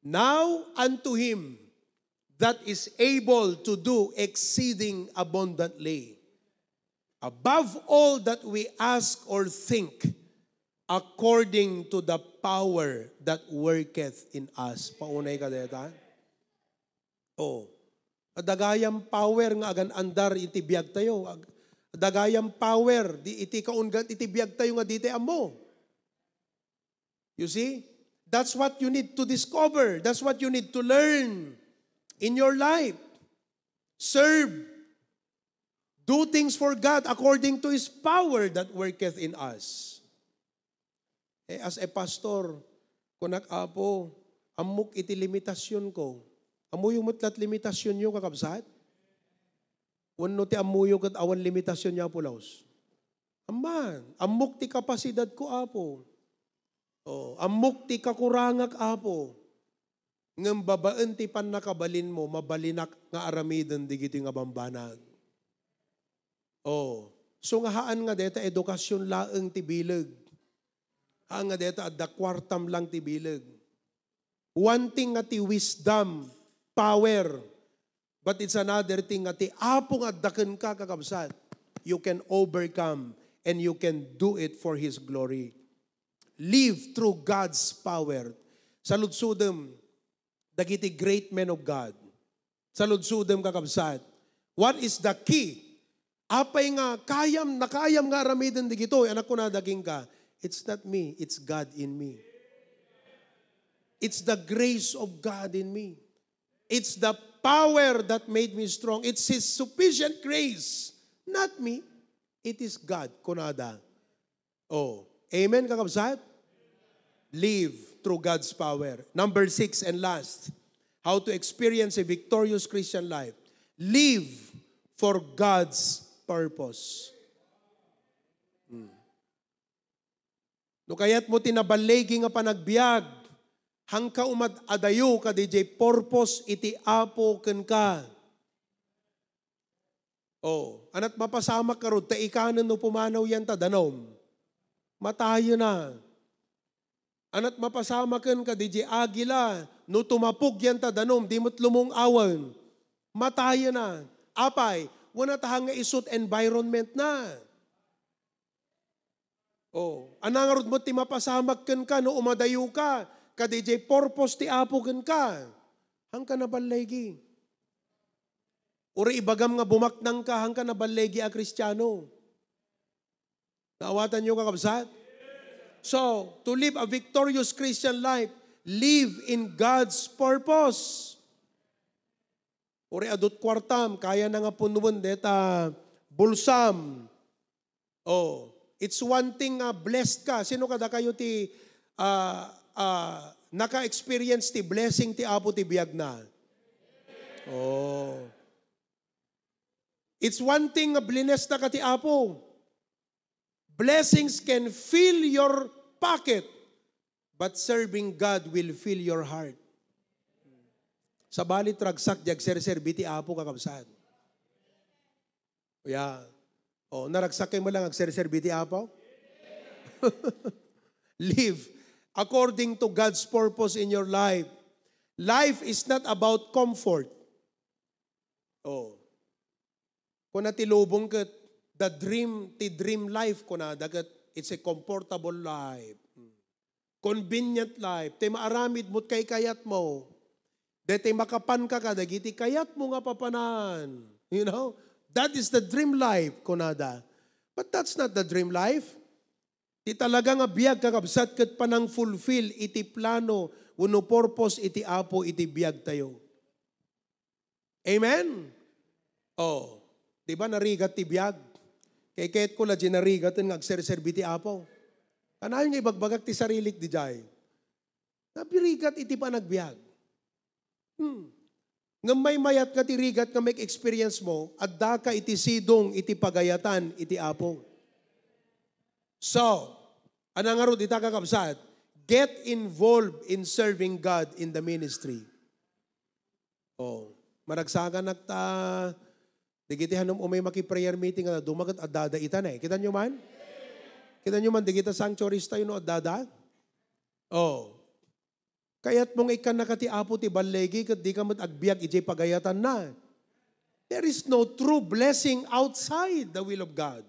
Now unto Him that is able to do exceeding abundantly, above all that we ask or think, according to the power that worketh in us. Paunay ka deta? Oh. Adagayang power nga agan andar iti biyag tayo. Adagayang power di iti kaungan iti biyag tayo nga dite amo. You see? That's what you need to discover. That's what you need to learn in your life. Serve. Do things for God according to His power that worketh in us. As a pastor, kunak Apo, amok iti limitasyon ko. Amuyo matlat limitasyon nyo kakabsat? Wano ti amuyo kat awan limitasyon niya po laos. Aman, amok ti kapasidad ko Apo. Oh, amok ti kakurangak Apo. Ngam babaan ti pan nakabalin mo, mabalinak nga aramidan digiti nga bambanag. Oh, so nga haan nga deta edukasyon laeng ti bileg. Haan nga deta adda kwartam lang ti bileg. One thing nga ti wisdom, power, but it's another thing nga ti Apo nga daken ka kakabsat. You can overcome and you can do it for His glory. Live through God's power. Saludsudem, dagiti great men of God. Saludsudem kakabsat. What is the key? Apay nga, nakayam nga aramidan di gito, anak ko na daging ka. It's not me, it's God in me. It's the grace of God in me. It's the power that made me strong. It's His sufficient grace, not me. It is God, kunada. Oh, amen kakabsat? Live through God's power. Number 6 and last, how to experience a victorious Christian life. Live for God's purpose. No kayat mo tinabalegi nga panagbiag, hangka adayo ka DJ purpose iti Apo ken ka. Oh, anat mapasamak ka rod, taikanan no pumanaw yan ta danom. Matayo na. Anat mapasamakan ka DJ agila, no tumapog yan ta danom, di mo't lumong awan. Matayo na. Apay, wala tahang nga isut environment na. Oh, anangarod mo ti mapasamak ka no umadayo ka, ka DJ purpose ti Apo ka. Hangka na balegi. Uri ibagam nga bumaknang ka, hangka na balegi a Kristiyano. Naawatan nyo kakabsat? So, to live a victorious Christian life, live in God's purpose. Uri adot kwartam, kaya na nga punuan deta bulsam. Oh, it's one thing blessed ka. Sino kada kayo ti naka-experience ti blessing ti Apo ti biyag na? Oh. It's one thing blessed na ka ti Apo. Blessings can fill your pocket, but serving God will fill your heart. Sa balit ragsak, jag ser-serbi ti Apo kakabsat. Yeah. Oh, naragsak kayo mo lang ag ser-serbi ti Apo? Live according to God's purpose in your life. Life is not about comfort. Oh. Kung natilubong kat, the dream life ko na, dagat it's a comfortable life. Convenient life. Te maaramid mo't kay kayat mo. Dete makapan ka ka, dagiti kayat mo nga papanan. You know? That is the dream life, kunada. But that's not the dream life. Di talaga nga biyag kakabsat kat panang fulfill iti plano, uno purpose iti Apo iti biyag tayo. Amen? Oh, di ba narigat ti biyag? Kay kahit ko la narigat nga agserserbi ti Apo. Kanayon nga ibagbagak ti sarilik di jay. Napirigat iti pa nagbiag. Nga may mayat ka ti rigat nga may experience mo, at daka iti sidong iti pagayatan iti Apo. So, anang arod ita kakabsat, get involved in serving God in the ministry. Oh, maragsagan nagta, digiti hanum umay maki-prayer meeting na dumagat at dada ita na eh. Kita nyo man? Kita nyo man, digita sanctuaries tayo no at dada? Oh, kaya't mong ikan na kati Apo ti balegi kat di ka mat agbiag iti pagayatan na. There is no true blessing outside the will of God.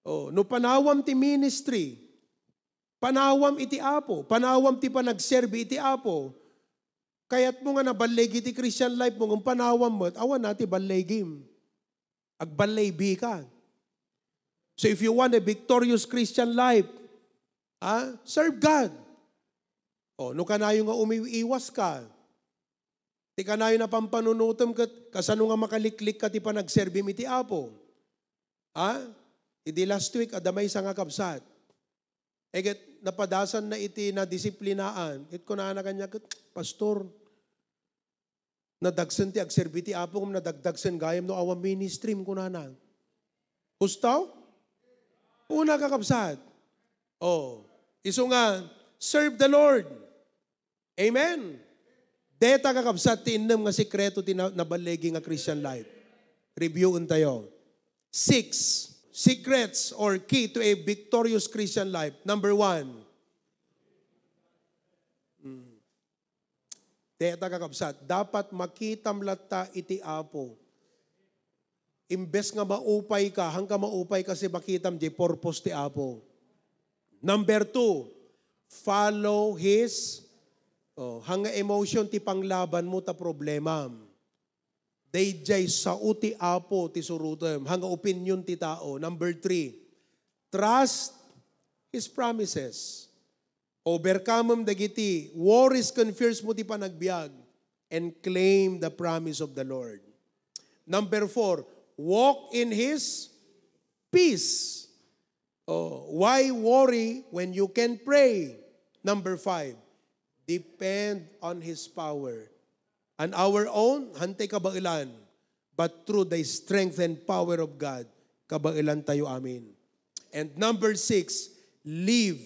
Oh, no panawam ti ministry, panawam iti Apo, panawam ti panagserbi iti Apo. Kaya't mo nga nabalegi ti Christian life mo, ng panawam mo, awan nati balegim. Agbalegi ka. So if you want a victorious Christian life, serve God. O, no kanayo nga umiiwas ka. Ti kanayo na pampanunutom kat kasano nga makaliklik ka ti panagserbi mi ti Apo. Idi last week, adamay sa nga kabsat. Eget, napadasan na iti na disiplinaan. It ko na kanya kat, Pastor, nadagsan ti agserbi ti Apo, kung nadagdagsan gayam no awang ministry ko na na. Hustaw? Una kakabsat. Oh, iso nga, serve the Lord. Amen. Deta kakabsat ti innem nga sikreto ti nabalegi nga Christian life. Reviewin tayo. 6 secrets or key to a victorious Christian life. Number 1. Deta kakabsat, dapat makitam latta iti Apo. Imbes nga maupay ka, hangga maupay kasi makitam di purpose ti Apo. Number 2, follow His hanga emotion ti panglaban mo ta problema. Dayjay sa uti Apo ti surutem, hanga opinion ti tao. Number 3, trust His promises. Overcome dagiti worries, confuse mo ti panagbiag, and claim the promise of the Lord. Number 4, walk in His peace. Why worry when you can pray? Number 5, depend on His power. On our own, hantay kabailan. But through the strength and power of God, kabailan tayo amin. And number 6, live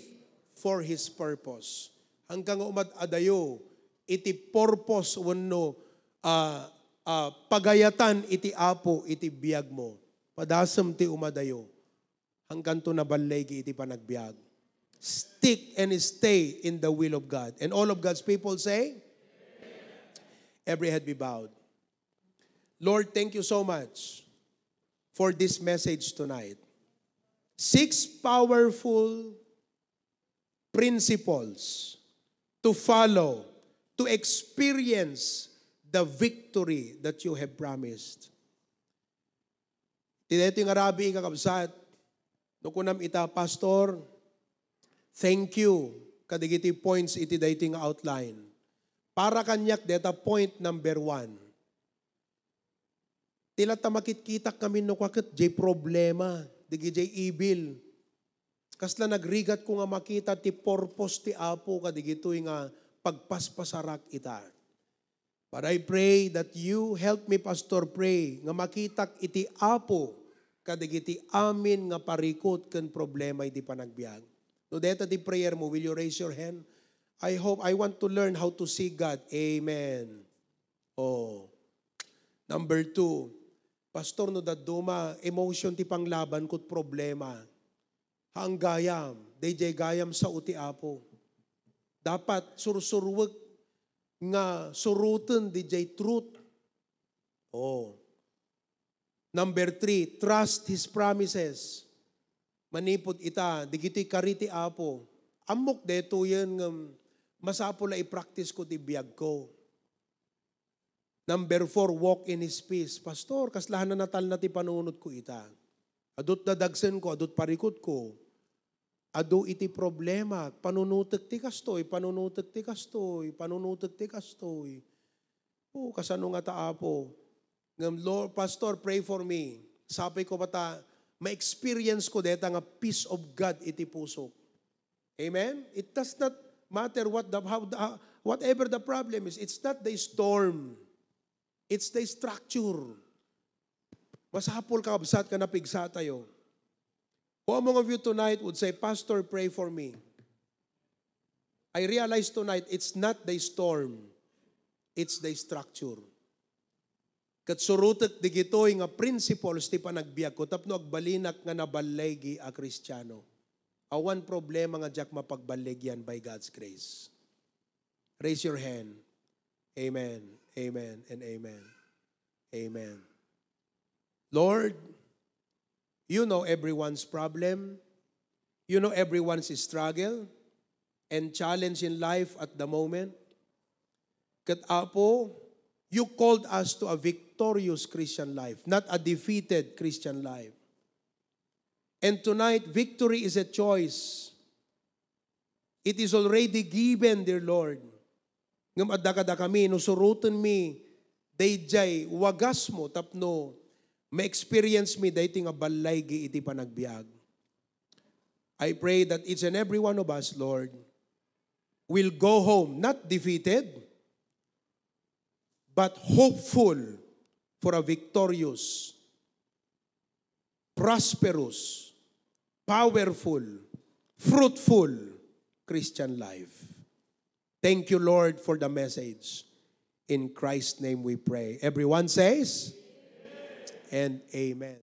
for His purpose. Hanggang umad adayo, iti purpose wano, pagayatan iti Apo, iti biyag mo. Padasam ti umadayo. Hanggang to nabalegi iti panagbiag. Stick and stay in the will of God. And all of God's people say, every head be bowed. Lord, thank you so much for this message tonight. 6 powerful principles to follow, to experience the victory that you have promised. Ito yung arabi kakabsat, no kunam ita, Pastor, Thank you. Kadigiti points iti dating outline. Para kanyak data point number 1. Tila ta makitkitak kami no kakit jay problema, digi jay evil. Kasla nagrigat ko nga makita ti purpose ti Apo kadigito nga pagpaspasarak ita. But I pray that you help me, Pastor, pray nga makitak iti Apo kadigiti amin nga parikot ken problema iti panagbiag. No deta ti prayer mo, will you raise your hand? I want to learn how to see God. Amen. Oh. Number 2, Pastor, no daduma, emotion ti panglaban ko't problema. Haang gayam, DJ gayam sa uti Apo. Dapat sursurwag nga surutan DJ truth. Oh. Number 3, trust His promises. Manipod ita, digiti kariti Apo. Amok deto yan masapula i-practice ko ti biyag ko. Number 4, walk in His peace. Pastor, kaslahan na natal na ti panunod ko ita. Adot dadagsen ko, adot parikot ko. Ado iti problema, panunutek ti kastoy, panunutek ti kastoy, panunutek ti kastoy. O, kasano nga taapo. Lord, Pastor, pray for me. Sabi ko bata, ma-experience ko deta nga peace of God iti puso. Amen? It does not matter whatever the problem is. It's not the storm. It's the structure. Masapol ka, absat ka na pigsa tayo. Who among of you tonight would say, Pastor, pray for me? I realize tonight, it's not the storm. It's the structure. Kat surutek digitoy nga principles ti panagbiag ko, tapno agbalinak nga nabalegi a Kristiyano. Awan problema nga jak mapagbaligyan by God's grace. Raise your hand. Amen, amen, and amen. Amen. Lord, you know everyone's problem. You know everyone's struggle and challenge in life at the moment. Kat Apo, you called us to a victorious Christian life, not a defeated Christian life. And tonight, victory is a choice. It is already given, dear Lord. Ngam adda kami, nusurutan mi, dayjay, wagas mo, tapno, ma-experience me, dayti nga balaygi iti panagbiag. I pray that each and every one of us, Lord, will go home, not defeated, but hopeful for a victorious, prosperous, powerful, fruitful Christian life. Thank you, Lord, for the message. In Christ's name we pray. Everyone says, amen and amen.